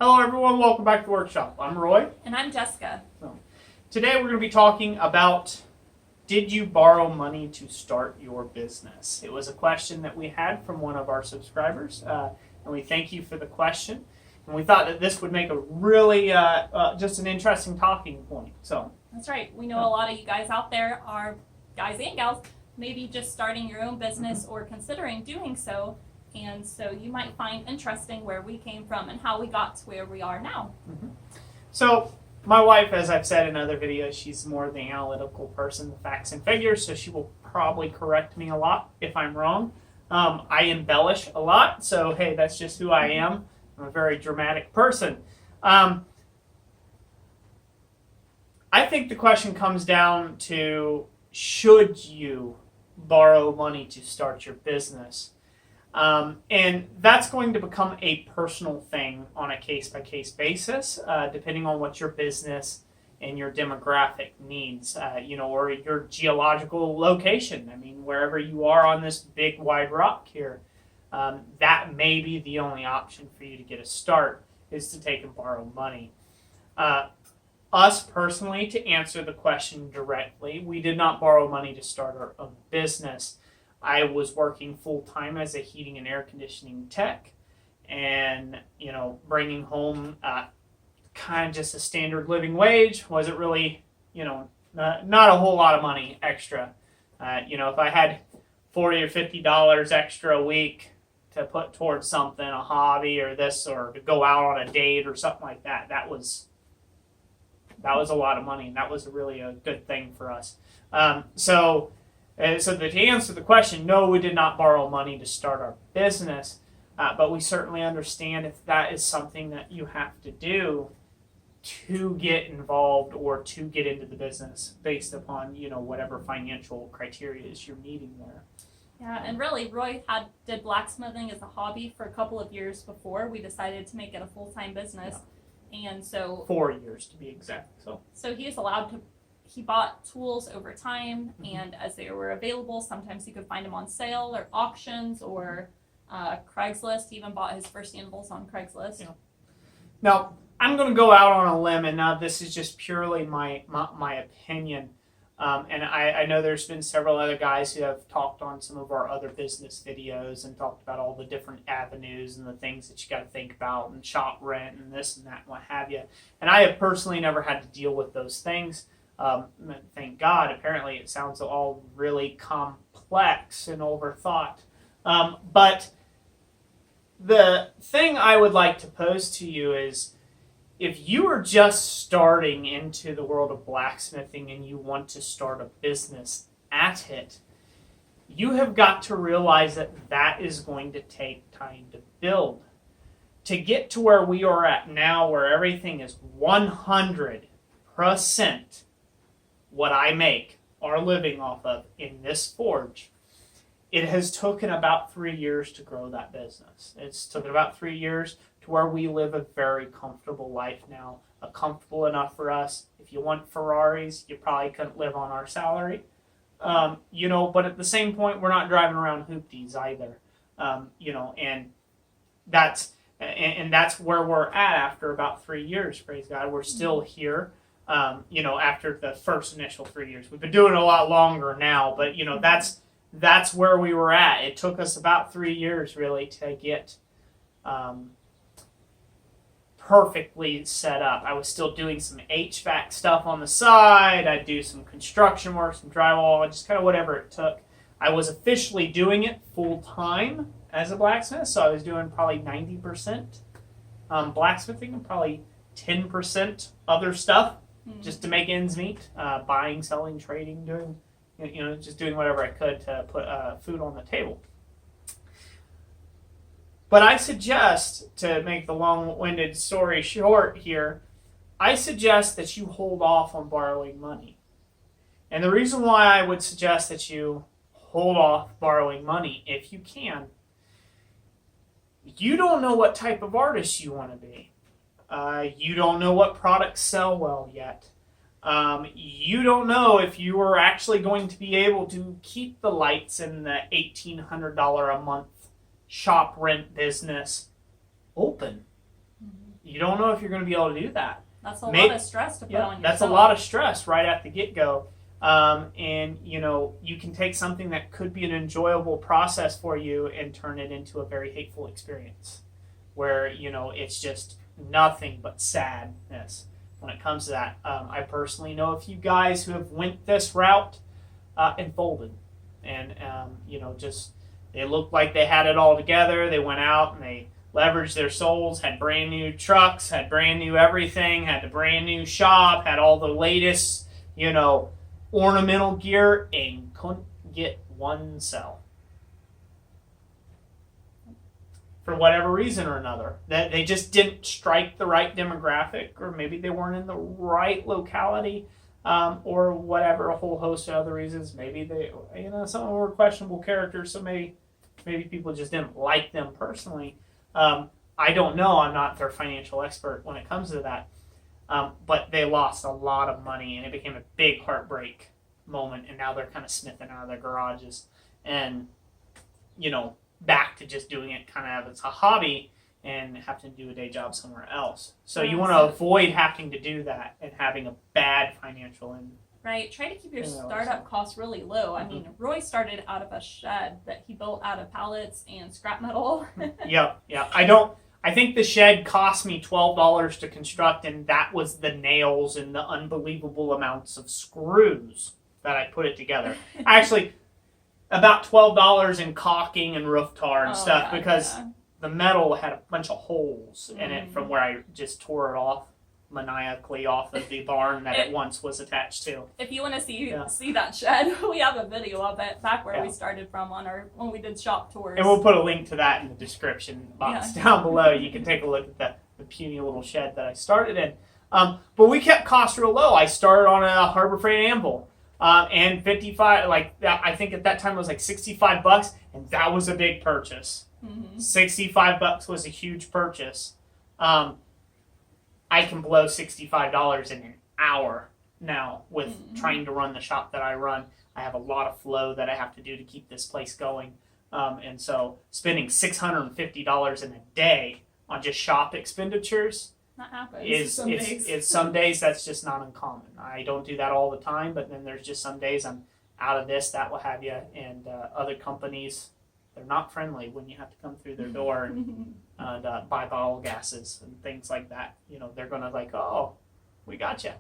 Hello everyone, welcome back to the workshop. I'm Roy. And I'm Jessica. Today we're going to be talking about, did you borrow money to start your business? It was a question that we had from one of our subscribers, and we thank you for the question. And we thought that this would make a really, just an interesting talking point. So that's right. We know a lot of you guys out there are guys and gals, maybe just starting your own business or considering doing so. And so you might find interesting where we came from and how we got to where we are now. So my wife, as I've said in other videos, she's more the analytical person, the facts and figures, so she will probably correct me a lot if I'm wrong. I embellish a lot, so hey, that's just who I am. I'm a very dramatic person. I think the question comes down to, should you borrow money to start your business? And that's going to become a personal thing on a case-by-case basis, depending on what your business and your demographic needs, or your geological location. I mean, wherever you are on this big, wide rock here, that may be the only option for you to get a start, is to take and borrow money. Us personally, to answer the question directly, we did not borrow money to start our own business. I was working full-time as a heating and air conditioning tech, and bringing home kind of just a standard living wage. Wasn't really, not a whole lot of money extra. If I had $40 or $50 extra a week to put towards something, a hobby or this, or to go out on a date or something like that, that was a lot of money, and that was really a good thing for us. So to answer the question, no, we did not borrow money to start our business, but we certainly understand if that is something that you have to do to get involved or to get into the business based upon, whatever financial criteria is you're meeting there. Yeah, and really, Roy did blacksmithing as a hobby for a couple of years before we decided to make it a full-time business. Yeah. And so 4 years to be exact. So he is allowed to. He bought tools over time, and as they were available, sometimes he could find them on sale or auctions or Craigslist. He even bought his first anvils on Craigslist. Yeah. Now, I'm going to go out on a limb, and now this is just purely my opinion. And I know there's been several other guys who have talked on some of our other business videos and talked about all the different avenues and the things that you got to think about, and shop rent and this and that and what have you. And I have personally never had to deal with those things. Thank God. Apparently it sounds all really complex and overthought. But the thing I would like to pose to you is, if you are just starting into the world of blacksmithing and you want to start a business at it, you have got to realize that that is going to take time to build. To get to where we are at now, where everything is 100% what I make our living off of in this forge, it has taken about 3 years to grow that business. It's taken about 3 years to where we live a very comfortable life now, comfortable enough for us. If you want Ferraris, you probably couldn't live on our salary. But at the same point, we're not driving around hoopties either. And that's where we're at after about 3 years, praise God. We're still here. After the first initial 3 years. We've been doing it a lot longer now, but that's where we were at. It took us about 3 years really to get perfectly set up. I was still doing some HVAC stuff on the side. I'd do some construction work, some drywall, just kind of whatever it took. I was officially doing it full time as a blacksmith, so I was doing probably 90% blacksmithing and probably 10% other stuff. Just to make ends meet, buying, selling, trading, doing, just doing whatever I could to put food on the table. But I suggest, to make the long-winded story short here, I suggest that you hold off on borrowing money. And the reason why I would suggest that you hold off borrowing money, if you can, you don't know what type of artist you want to be. You don't know what products sell well yet. You don't know if you are actually going to be able to keep the lights in the $1,800 a month shop rent business open. you don't know if you're going to be able to do that. That's a lot of stress to put on yourself. That's a lot of stress right at the get-go. And, you know, you can take something that could be an enjoyable process for you and turn it into a very hateful experience where, you know, it's just nothing but sadness when it comes to that. I personally know a few guys who have went this route and folded. And, you know, just they looked like they had it all together. They went out and they leveraged their souls, had brand new trucks, had brand new everything, had the brand new shop, had all the latest, you know, ornamental gear, and couldn't get one sale. For whatever reason or another. That they just didn't strike the right demographic, or maybe they weren't in the right locality, or whatever, a whole host of other reasons. Maybe they, you know, some of them were questionable characters, so maybe people just didn't like them personally. I don't know. I'm not their financial expert when it comes to that. But they lost a lot of money, and it became a big heartbreak moment. And now they're kind of smithing out of their garages, and you know, back to just doing it kind of as a hobby and having to do a day job somewhere else. So you want to avoid having to do that and having a bad financial end. Right. Try to keep your startup costs really low. I mean, Roy started out of a shed that he built out of pallets and scrap metal. Yeah. I think the shed cost me $12 to construct, and that was the nails and the unbelievable amounts of screws that I put it together. Actually, about $12 in caulking and roof tar and stuff, because the metal had a bunch of holes in it from where I just tore it off maniacally off of the barn that it once was attached to. If you want to see that shed, we have a video of it back where we started from when we did shop tours. And we'll put a link to that in the description box down below. You can take a look at the puny little shed that I started in. But we kept costs real low. I started on a Harbor Freight anvil. And 55, like that, I think at that time it was like $65, and that was a big purchase. $65 was a huge purchase. I can blow $65 in an hour now with trying to run the shop that I run. I have a lot of flow that I have to do to keep this place going. And so spending $650 in a day on just shop expenditures that happens. It's some days that's just not uncommon. I don't do that all the time, but then there's just some days I'm out of this, that will have you, and other companies, they're not friendly when you have to come through their door and buy bottle gases and things like that. You know, they're gonna like, oh, we got you.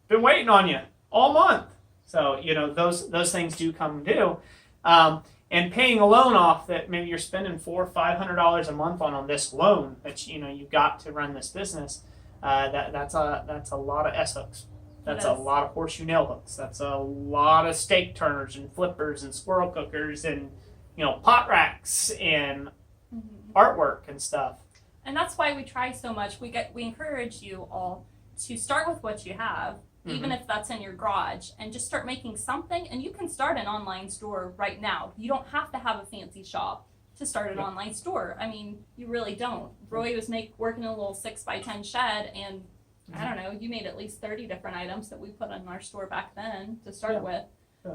Been waiting on you all month. So you know those things do come due. And paying a loan off that maybe you're spending $400 or $500 a month on this loan that you got to run this business, that's a lot of S hooks. That's a lot of horseshoe nail hooks. That's a lot of steak turners and flippers and squirrel cookers and pot racks and artwork and stuff. And that's why we try so much. We encourage you all to start with what you have. Even if that's in your garage, and just start making something. And you can start an online store right now. You don't have to have a fancy shop to start an online store. I mean, you really don't. Roy was working in a little 6x10 shed, and I don't know, you made at least 30 different items that we put in our store back then to start with.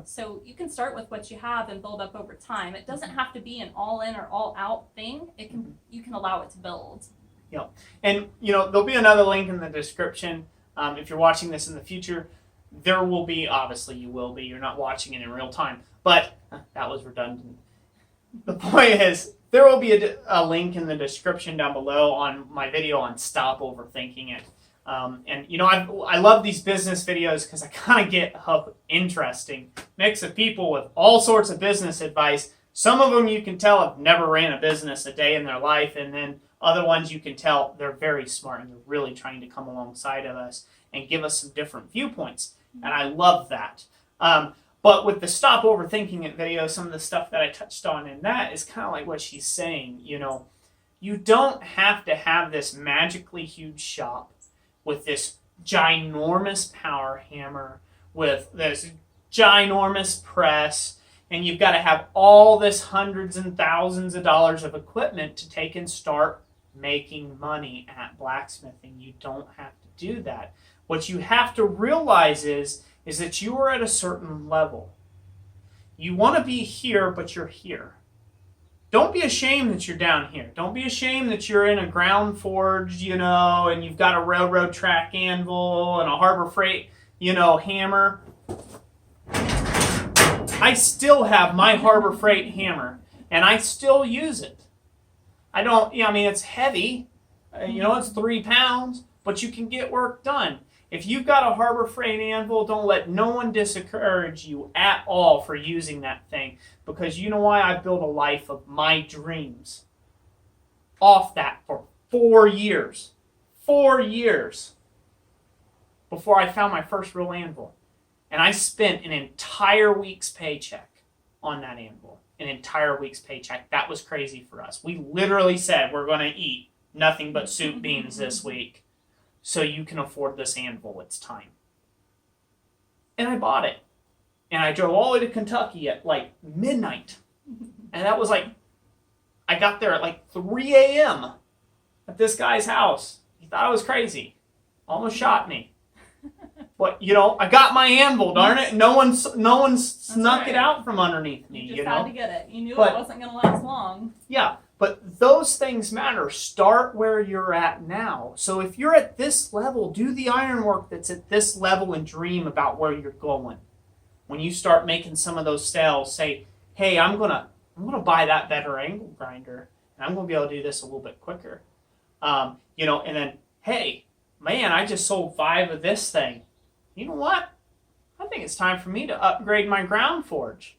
So you can start with what you have and build up over time. It doesn't have to be an all-in or all-out thing. You can allow it to build. Yeah, and there'll be another link in the description. If you're watching this in the future, there will be, obviously you will be, you're not watching it in real time, but that was redundant. The point is, there will be a link in the description down below on my video on Stop Overthinking It. And I love these business videos because I kind of get an interesting mix of people with all sorts of business advice. Some of them you can tell have never ran a business a day in their life, and then other ones you can tell they're very smart and they're really trying to come alongside of us and give us some different viewpoints. And I love that. But with the Stop Overthinking It video, some of the stuff that I touched on in that is kind of like what she's saying. You don't have to have this magically huge shop with this ginormous power hammer, with this ginormous press, and you've got to have all this hundreds and thousands of dollars of equipment to take and start making money at blacksmithing. You don't have to do that. What you have to realize is that you are at a certain level. You want to be here, but you're here. don't be ashamed that you're down here. Don't be ashamed that you're in a ground forge, and you've got a railroad track anvil and a Harbor Freight, hammer. I still have my Harbor Freight hammer, and I still use it. It's heavy. It's 3 pounds, but you can get work done. If you've got a Harbor Freight anvil, don't let no one discourage you at all for using that thing, because you know why? I've built a life of my dreams off that for 4 years. 4 years before I found my first real anvil. And I spent an entire week's paycheck on that anvil. An entire week's paycheck. That was crazy for us. We literally said we're going to eat nothing but soup beans this week so you can afford this anvil. It's time. And I bought it. And I drove all the way to Kentucky at like midnight. And that was like, I got there at like 3 a.m. at this guy's house. He thought I was crazy. Almost shot me. But, I got my anvil, darn it. No one snuck it out from underneath me, You just had to get it. You knew it wasn't going to last long. Yeah, but those things matter. Start where you're at now. So if you're at this level, do the ironwork that's at this level and dream about where you're going. When you start making some of those sales, say, hey, I'm gonna buy that better angle grinder, and I'm gonna be able to do this a little bit quicker. And then, hey, man, I just sold 5 of this thing. You know what? I think it's time for me to upgrade my ground forge.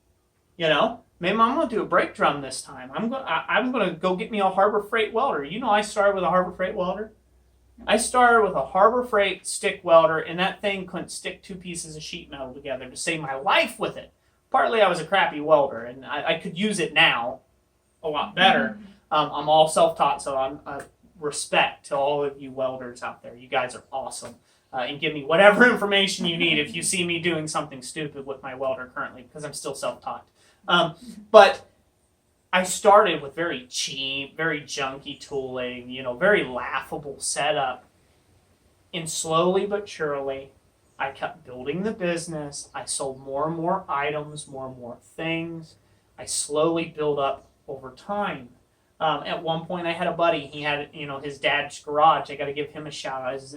Maybe I'm going to do a brake drum this time. I'm going to go get me a Harbor Freight welder. I started with a Harbor Freight welder. I started with a Harbor Freight stick welder, and that thing couldn't stick 2 pieces of sheet metal together to save my life with it. Partly I was a crappy welder, and I could use it now a lot better. I'm all self-taught, so I'm respect to all of you welders out there. You guys are awesome. And give me whatever information you need if you see me doing something stupid with my welder currently, because I'm still self-taught. But I started with very cheap, very junky tooling, very laughable setup. And slowly but surely, I kept building the business. I sold more and more items, more and more things. I slowly built up over time. At one point, I had a buddy. He had, his dad's garage. I got to give him a shout out. His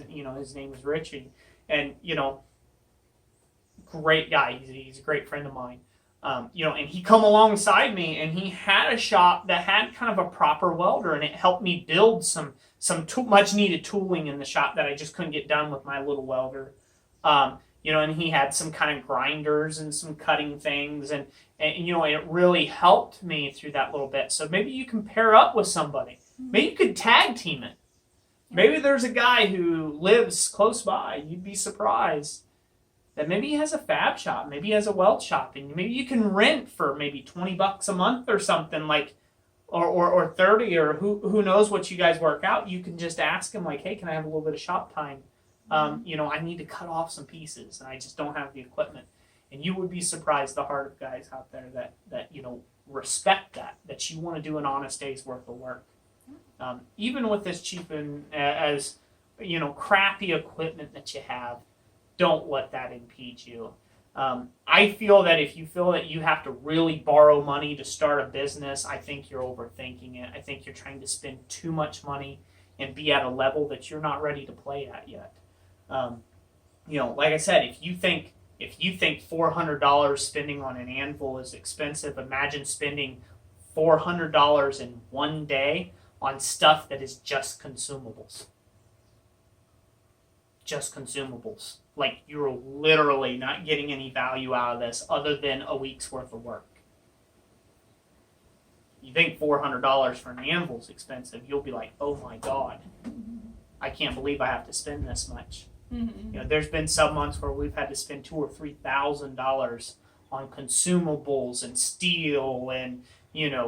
name is Richie, and great guy. He's a great friend of mine. And he come alongside me, and he had a shop that had kind of a proper welder, and it helped me build some much needed tooling in the shop that I just couldn't get done with my little welder. And he had some kind of grinders and some cutting things, and it really helped me through that little bit. So maybe you can pair up with somebody. Maybe you could tag team it. Maybe there's a guy who lives close by. You'd be surprised that maybe he has a fab shop, maybe he has a weld shop, and maybe you can rent for maybe $20 a month or something, like, or 30, or who knows what you guys work out. You can just ask him, like, hey, can I have a little bit of shop time? I need to cut off some pieces, and I just don't have the equipment. And you would be surprised the heart of guys out there that respect that you want to do an honest day's worth of work. Even with this cheap and as crappy equipment that you have, don't let that impede you. I feel that if you feel that you have to really borrow money to start a business, I think you're overthinking it. I think you're trying to spend too much money and be at a level that you're not ready to play at yet. Like I said, if you think $400 spending on an anvil is expensive, imagine spending $400 in one day on stuff that is just consumables. Just consumables. Like, you're literally not getting any value out of this other than a week's worth of work. You think $400 for an anvil is expensive, you'll be like, oh my God, I can't believe I have to spend this much. Mm-hmm. There's been some months where we've had to spend $2,000 or $3,000 on consumables and steel and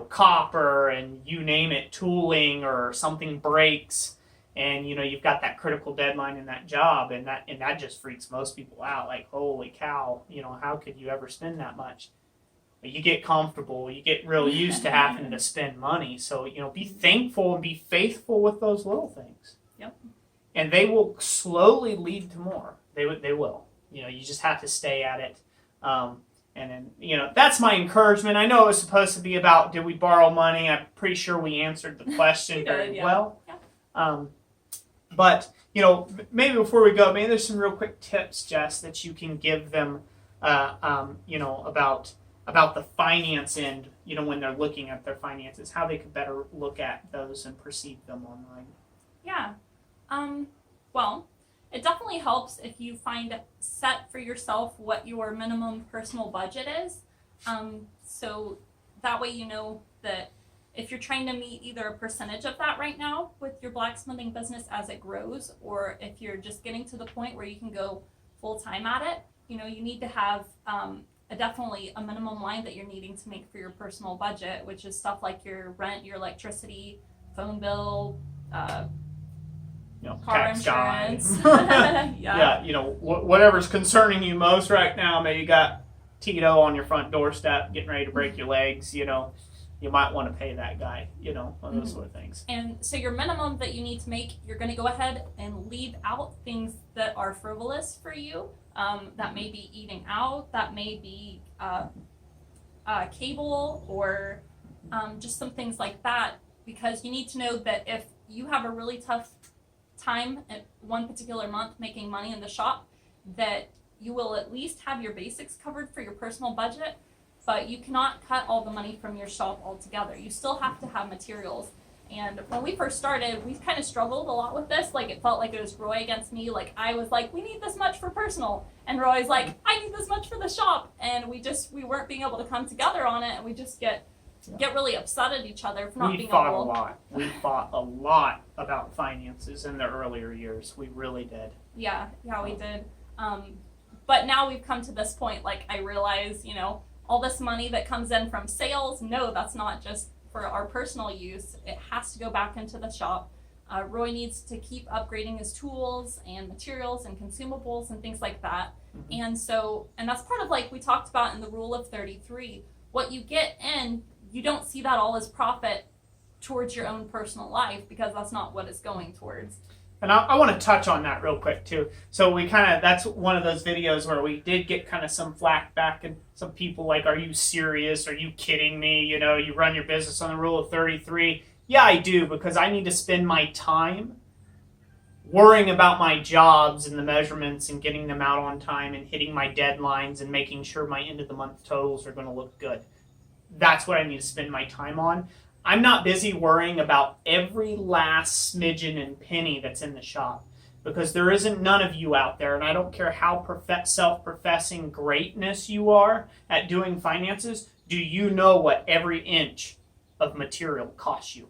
copper and you name it, tooling, or something breaks, and you've got that critical deadline in that job, and that just freaks most people out. Like, holy cow, how could you ever spend that much? But you get comfortable, you get really used to having to spend money. So be thankful and be faithful with those little things. Yep. And they will slowly lead to more. They will. You just have to stay at it. And then, you know, that's my encouragement. I know it was supposed to be about did we borrow money. I'm pretty sure we answered the question very well. Yeah. But, you know, maybe before we go, maybe there's some real quick tips, Jess, that you can give them, you know, about the finance end, you know, when they're looking at their finances, how they could better look at those and perceive them online. Yeah. Well, it definitely helps if you set for yourself what your minimum personal budget is. So that way you know that if you're trying to meet either a percentage of that right now with your blacksmithing business as it grows, or if you're just getting to the point where you can go full time at it, you know, you need to have definitely a minimum line that you're needing to make for your personal budget, which is stuff like your rent, your electricity, phone bill, You know, car tax insurance. guy. Yeah. Yeah, you know, whatever's concerning you most right now. Maybe you got Tito on your front doorstep getting ready to break your legs, you know. You might want to pay that guy, you know, one of those sort of things. And so your minimum that you need to make, you're going to go ahead and leave out things that are frivolous for you. That may be eating out, that may be cable, or just some things like that, because you need to know that if you have a really tough time at one particular month making money in the shop, that you will at least have your basics covered for your personal budget, but you cannot cut all the money from your shop altogether. You still have to have materials. And when we first started, we kind of struggled a lot with this. Like, it felt like it was Roy against me. Like, I was like, we need this much for personal. And Roy's like, I need this much for the shop. And we weren't being able to come together on it. And we just get really upset at each other for not being able. We fought a lot about finances in the earlier years. We really did. Yeah, we did. But now we've come to this point, like, I realize, you know, all this money that comes in from sales, no, that's not just for our personal use. It has to go back into the shop. Roy needs to keep upgrading his tools and materials and consumables and things like that. Mm-hmm. And that's part of, like we talked about in the rule of 33, what you get in, you don't see that all as profit towards your own personal life, because that's not what it's going towards. And I want to touch on that real quick too. So that's one of those videos where we did get kind of some flack back, and some people like, are you serious? Are you kidding me? You know, you run your business on the rule of 33. Yeah, I do, because I need to spend my time worrying about my jobs and the measurements and getting them out on time and hitting my deadlines and making sure my end of the month totals are going to look good. That's what I need to spend my time on. I'm not busy worrying about every last smidgen and penny that's in the shop, because there isn't none of you out there, and I don't care how self-professing greatness you are at doing finances, do you know what every inch of material costs you?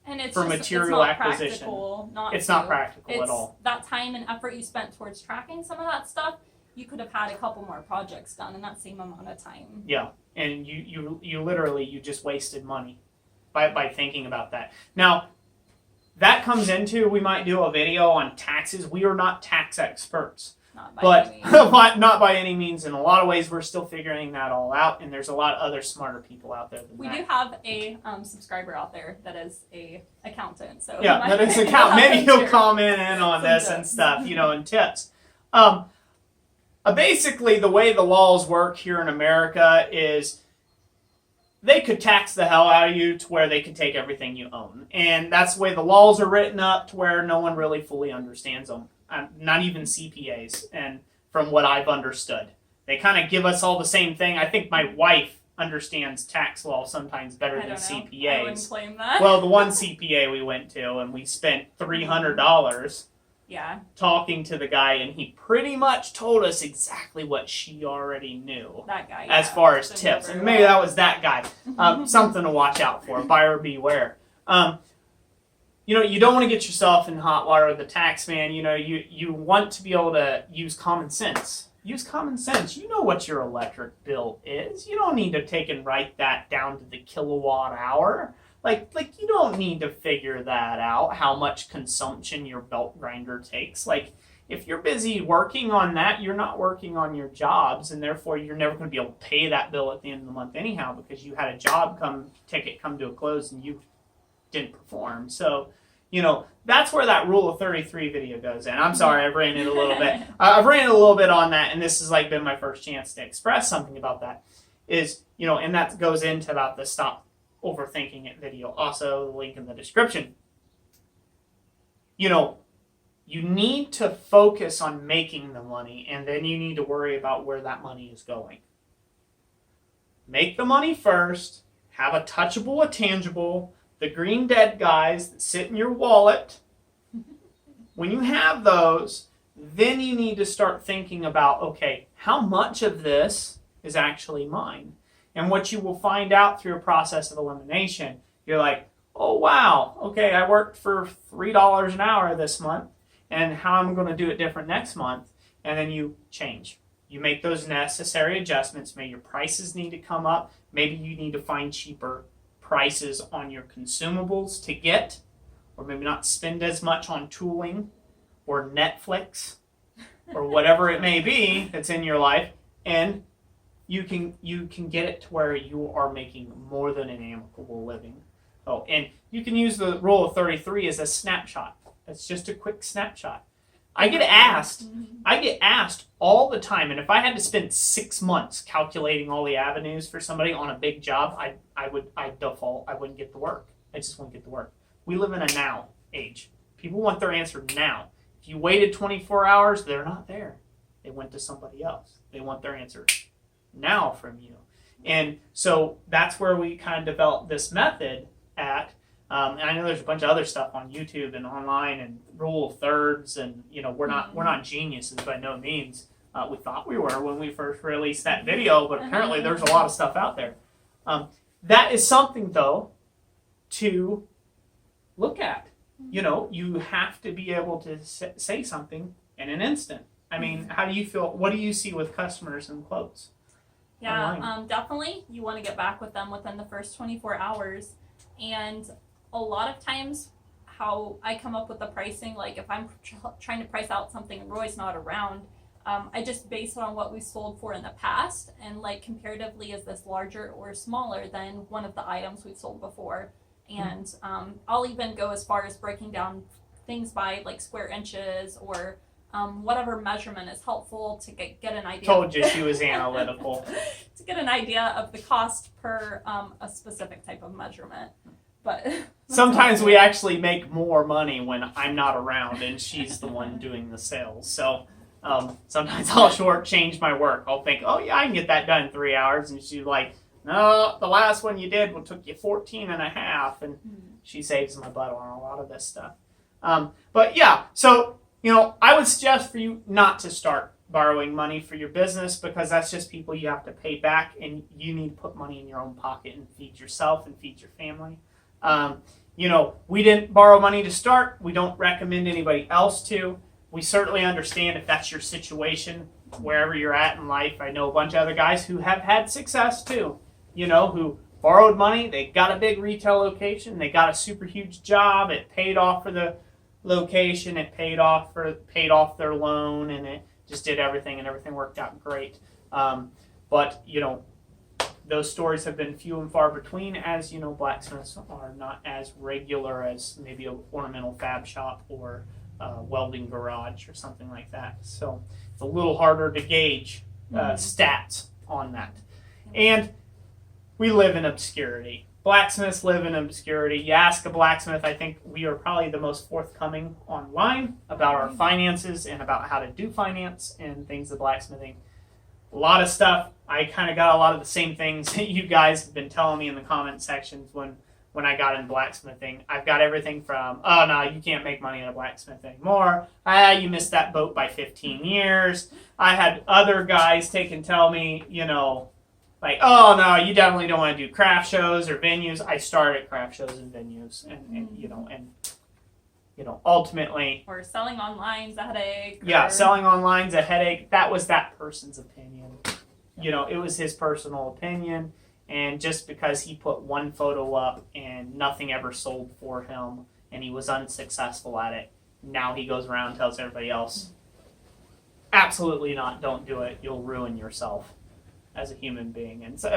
And it's for just, material it's not acquisition. Practical, it's not practical at all. That time and effort you spent towards tracking some of that stuff, you could have had a couple more projects done in that same amount of time. Yeah, and you literally just wasted money by thinking about that. Now, that comes into, we might do a video on taxes. We are not tax experts. Not by any means. Not by any means. In a lot of ways, we're still figuring that all out, and there's a lot of other smarter people out there than we that. do have a subscriber out there that is a accountant. So yeah, that is an accountant. Maybe he'll comment in on this and stuff, you know, and tips. Basically, the way the laws work here in America is they could tax the hell out of you to where they could take everything you own. And that's the way the laws are written up, to where no one really fully understands them. Not even CPAs, and from what I've understood. They kind of give us all the same thing. I think my wife understands tax law sometimes better than CPAs. I wouldn't claim that. Well, the one CPA we went to, and we spent $300 talking to the guy, and he pretty much told us exactly what she already knew. That guy, as far as tips. And maybe that was that guy. Something to watch out for. Buyer beware. You know, you don't want to get yourself in hot water with the tax man. You know, you want to be able to use common sense. Use common sense. You know what your electric bill is. You don't need to take and write that down to the kilowatt hour. Like you don't need to figure that out, how much consumption your belt grinder takes. Like, if you're busy working on that, you're not working on your jobs, and therefore you're never going to be able to pay that bill at the end of the month anyhow, because you had a job come to a close and you didn't perform. So, That's where that rule of 33 video goes in. I'm sorry, I've ran it a little bit. I've ran it a little bit on that, and this has like been my first chance to express something about that. And that goes into about the stop overthinking it video. Also, the link in the description. You need to focus on making the money, and then you need to worry about where that money is going. Make the money first. Have a touchable, a tangible. The green dead guys that sit in your wallet. When you have those, then you need to start thinking about, okay, how much of this is actually mine? And what you will find out through a process of elimination, you're like, oh wow, okay, I worked for $3 an hour this month, and how I'm going to do it different next month, and then you change. You make those necessary adjustments. Maybe your prices need to come up. Maybe you need to find cheaper prices on your consumables to get, or maybe not spend as much on tooling or Netflix or whatever it may be that's in your life, and you can get it to where you are making more than an amicable living. Oh, and you can use the rule of 33 as a snapshot. It's just a quick snapshot. I get asked all the time, and if I had to spend 6 months calculating all the avenues for somebody on a big job, I'd default. I wouldn't get the work. I just wouldn't get the work. We live in a now age. People want their answer now. If you waited 24 hours, they're not there. They went to somebody else. They want their answer now from you. And so that's where we kind of developed this method at. And I know there's a bunch of other stuff on YouTube and online and rule of thirds, and we're not geniuses by no means. We thought we were when we first released that video, but apparently there's a lot of stuff out there. That is something though to look at. You have to be able to say something in an instant. I mean, how do you feel? What do you see with customers and quotes? Yeah, definitely. You want to get back with them within the first 24 hours. And a lot of times how I come up with the pricing, like if I'm trying to price out something and Roy's not around, I just base it on what we sold for in the past, and like comparatively, is this larger or smaller than one of the items we've sold before? And I'll even go as far as breaking down things by like square inches or whatever measurement is helpful to get an idea. Told you she was analytical. To get an idea of the cost per a specific type of measurement. But sometimes we actually make more money when I'm not around and she's the one doing the sales. So sometimes I'll shortchange my work. I'll think, oh yeah, I can get that done in 3 hours. And she's like, no, the last one you did took you 14 and a half. And she saves my butt on a lot of this stuff. But yeah, so, I would suggest for you not to start borrowing money for your business, because that's just people you have to pay back, and you need to put money in your own pocket and feed yourself and feed your family. We didn't borrow money to start. We don't recommend anybody else to. We certainly understand if that's your situation, wherever you're at in life. I know a bunch of other guys who have had success too, who borrowed money. They got a big retail location. They got a super huge job. It paid off for the location. It paid off their loan, and it just did everything, and everything worked out great. But those stories have been few and far between, as blacksmiths are not as regular as maybe an ornamental fab shop or a welding garage or something like that. So it's a little harder to gauge stats on that. And we live in obscurity. Blacksmiths live in obscurity. You ask a blacksmith, I think we are probably the most forthcoming online about our finances and about how to do finance and things of blacksmithing. A lot of stuff. I kind of got a lot of the same things that you guys have been telling me in the comment sections when I got in blacksmithing. I've got everything from, oh no, you can't make money in a blacksmith anymore. You missed that boat by 15 years. I had other guys take and tell me, like, oh no, you definitely don't want to do craft shows or venues. I started craft shows and venues, and ultimately. Or selling online's a headache. Yeah, selling online's a headache. That was that person's opinion. It was his personal opinion, and just because he put one photo up and nothing ever sold for him, and he was unsuccessful at it, now he goes around and tells everybody else, absolutely not, don't do it. You'll ruin yourself as a human being. And so,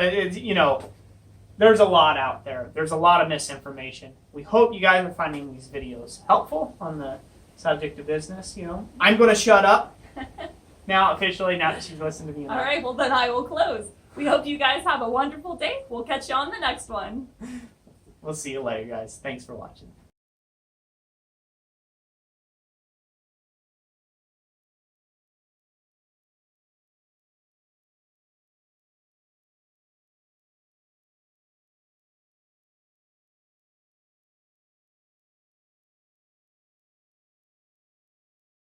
there's a lot out there. There's a lot of misinformation. We hope you guys are finding these videos helpful on the subject of business. You know, I'm going to shut up now officially. Now that you've listened to me. All right, well then I will close. We hope you guys have a wonderful day. We'll catch you on the next one. We'll see you later, guys. Thanks for watching.